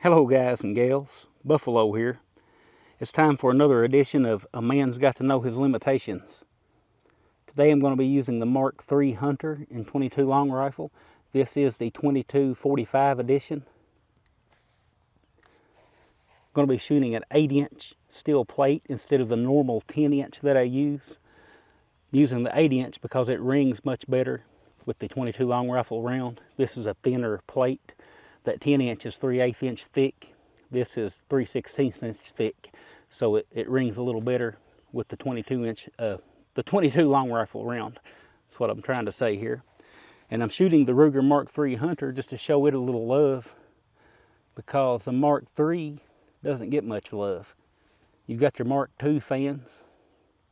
Hello guys and gals, Buffalo here. It's time for another edition of A Man's Got to Know His Limitations. Today I'm going to be using the Mark III Hunter in .22 long rifle. This is the 22-45 edition. I'm going to be shooting an 8-inch steel plate instead of the normal 10-inch that I use. I'm using the 8-inch because it rings much better with the .22 long rifle round. This is a thinner plate. That 10-inch is 3/8 inch thick. This is 3/16 inch thick, so it rings a little better with the 22-inch, the 22 long rifle round. That's what I'm trying to say here. And I'm shooting the Ruger Mark III Hunter just to show it a little love, because the Mark III doesn't get much love. You've got your Mark II fans,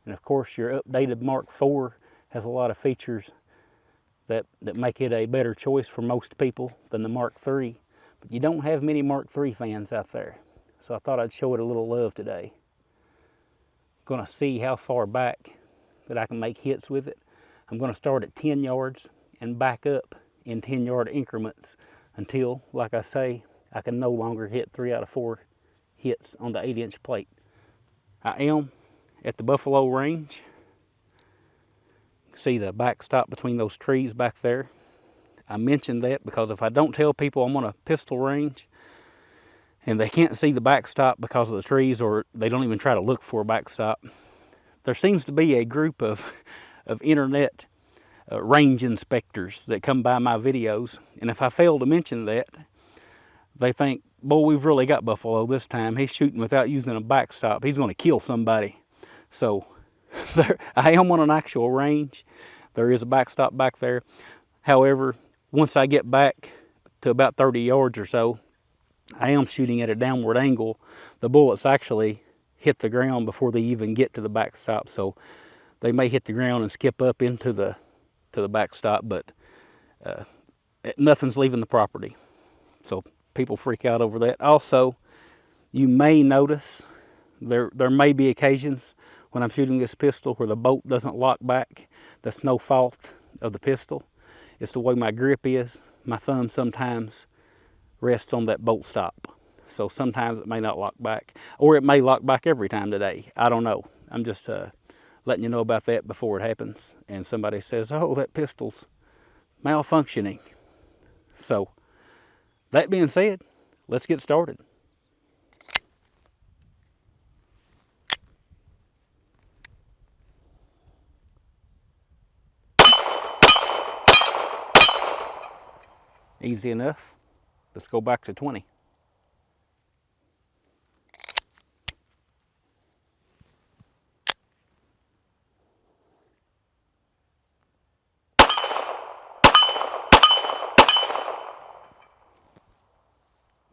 and of course your updated Mark IV has a lot of features that make it a better choice for most people than the Mark III. But you don't have many Mark III fans out there, so I thought I'd show it a little love today. I'm going to see how far back that I can make hits with it. I'm going to start at 10 yards and back up in 10-yard increments until, like I say, I can no longer hit 3 out of 4 hits on the 8-inch plate. I am at the Buffalo range. See the backstop between those trees back there. I mentioned that because if I don't tell people I'm on a pistol range and they can't see the backstop because of the trees, or they don't even try to look for a backstop, there seems to be a group of internet range inspectors that come by my videos, and if I fail to mention that, they think, boy, we've really got Buffalo this time. He's shooting without using a backstop. He's going to kill somebody. So I am on an actual range. There is a backstop back there. However, once I get back to about 30 yards or so, I am shooting at a downward angle. The bullets actually hit the ground before they even get to the backstop, so they may hit the ground and skip up into the backstop, but nothing's leaving the property. So people freak out over that. Also, you may notice there may be occasions when I'm shooting this pistol where the bolt doesn't lock back. That's no fault of the pistol. It's the way my grip is. My thumb sometimes rests on that bolt stop. So sometimes it may not lock back, or it may lock back every time today. I don't know. I'm just letting you know about that before it happens. And somebody says, oh, that pistol's malfunctioning. So that being said, let's get started. Easy enough. Let's go back to 20.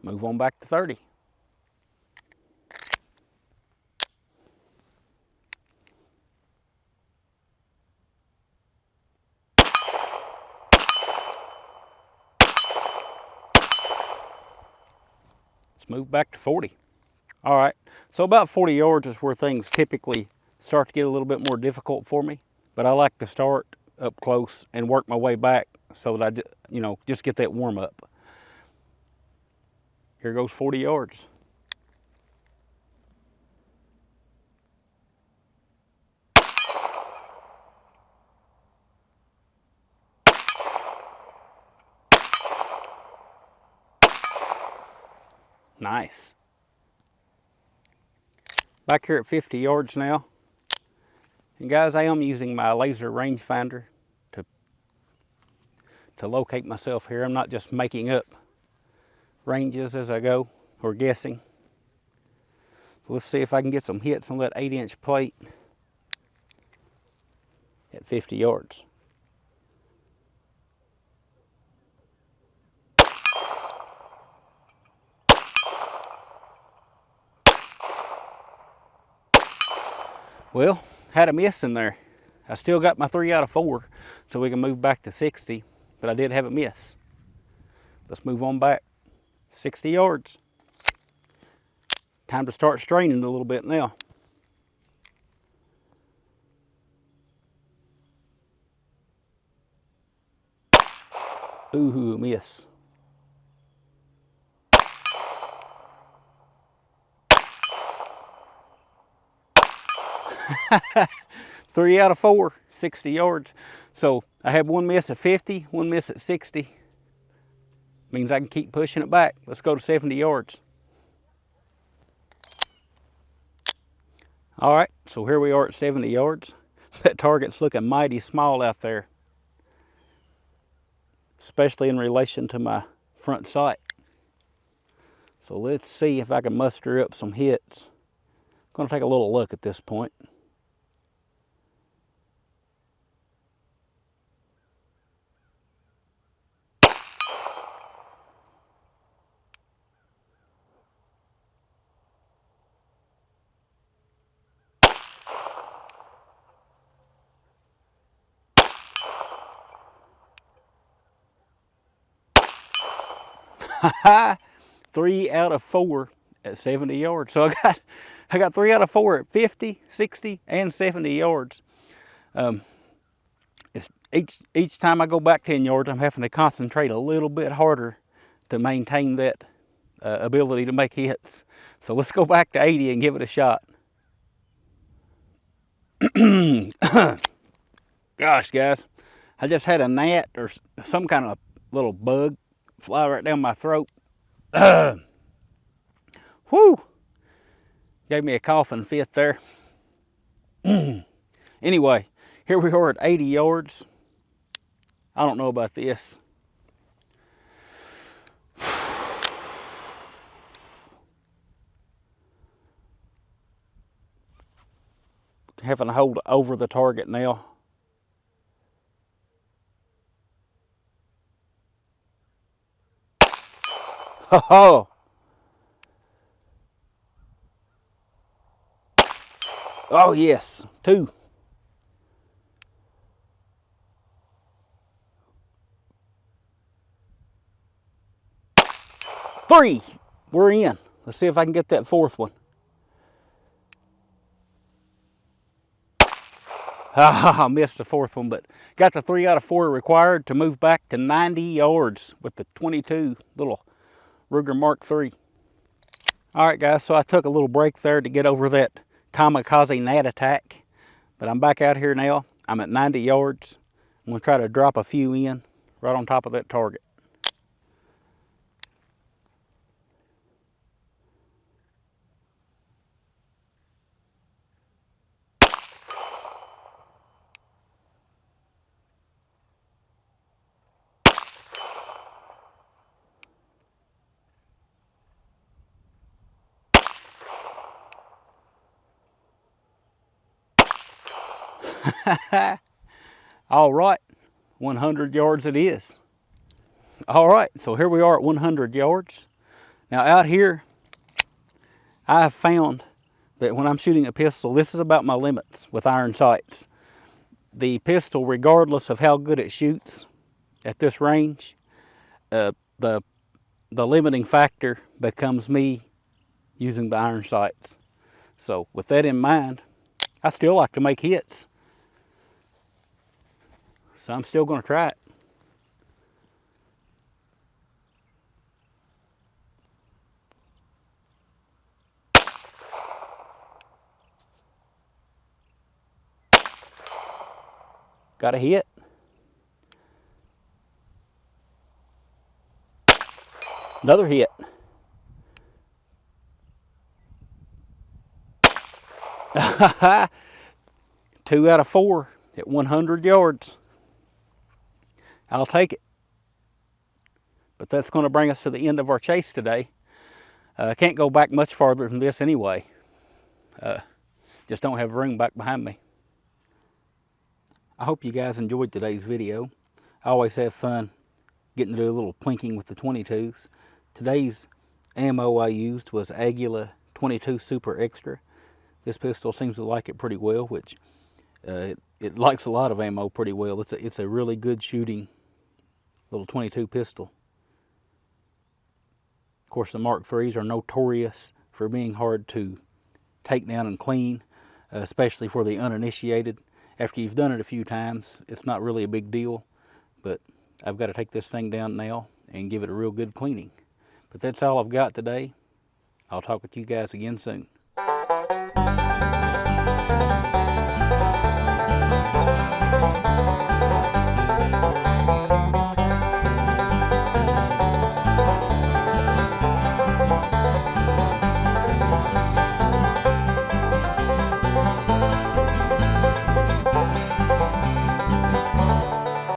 Move on back to 30. Let's move back to 40. All right, so about 40 yards is where things typically start to get a little bit more difficult for me, but I like to start up close and work my way back so that I just get that warm up. Here goes 40 yards. Nice. Back here at 50 yards now. And guys, I am using my laser rangefinder to locate myself here. I'm not just making up ranges as I go or guessing. Let's see if I can get some hits on that 8-inch plate at 50 yards. Well, had a miss in there. I still got my 3 out of 4, so we can move back to 60, but I did have a miss. Let's move on back. 60 yards. Time to start straining a little bit now. Ooh, miss. 3 out of 4, 60 yards. So I had one miss at 50, one miss at 60. Means I can keep pushing it back. Let's go to 70 yards. All right, so here we are at 70 yards. That target's looking mighty small out there, especially in relation to my front sight. So let's see if I can muster up some hits. I'm going to take a little look at this point. Ha 3 out of 4 at 70 yards. So I got 3 out of 4 at 50, 60, and 70 yards. Each time I go back 10 yards, I'm having to concentrate a little bit harder to maintain that ability to make hits. So let's go back to 80 and give it a shot. Gosh, guys, I just had a gnat or some kind of little bug fly right down my throat. Whew! Gave me a coughing fit there. Anyway, here we are at 80 yards. I don't know about this. Having to hold over the target now. Oh! Oh yes, 2. Three. We're in. Let's see if I can get that 4th one. I missed the 4th one, but got the 3 out of 4 required to move back to 90 yards with the 22 little Ruger Mark III. All right, guys, so I took a little break there to get over that kamikaze gnat attack, but I'm back out here now. I'm at 90 yards. I'm going to try to drop a few in right on top of that target. All right, 100 yards it is. All right, so here we are at 100 yards. Now out here, I have found that when I'm shooting a pistol, this is about my limits with iron sights. The pistol, regardless of how good it shoots at this range, the limiting factor becomes me using the iron sights. So with that in mind, I still like to make hits. So I'm still going to try it. Got a hit. Another hit. Two out of 4 at 100 yards. I'll take it. But that's going to bring us to the end of our chase today. I can't go back much farther than this anyway. Just don't have room back behind me. I hope you guys enjoyed today's video. I always have fun getting to do a little plinking with the 22s. Today's ammo I used was Aguila 22 Super Extra. This pistol seems to like it pretty well, which it likes a lot of ammo pretty well. It's a really good shooting little 22 pistol. Of course, the Mark IIIs are notorious for being hard to take down and clean, especially for the uninitiated. After you've done it a few times, it's not really a big deal, but I've got to take this thing down now and give it a real good cleaning. But that's all I've got today. I'll talk with you guys again soon.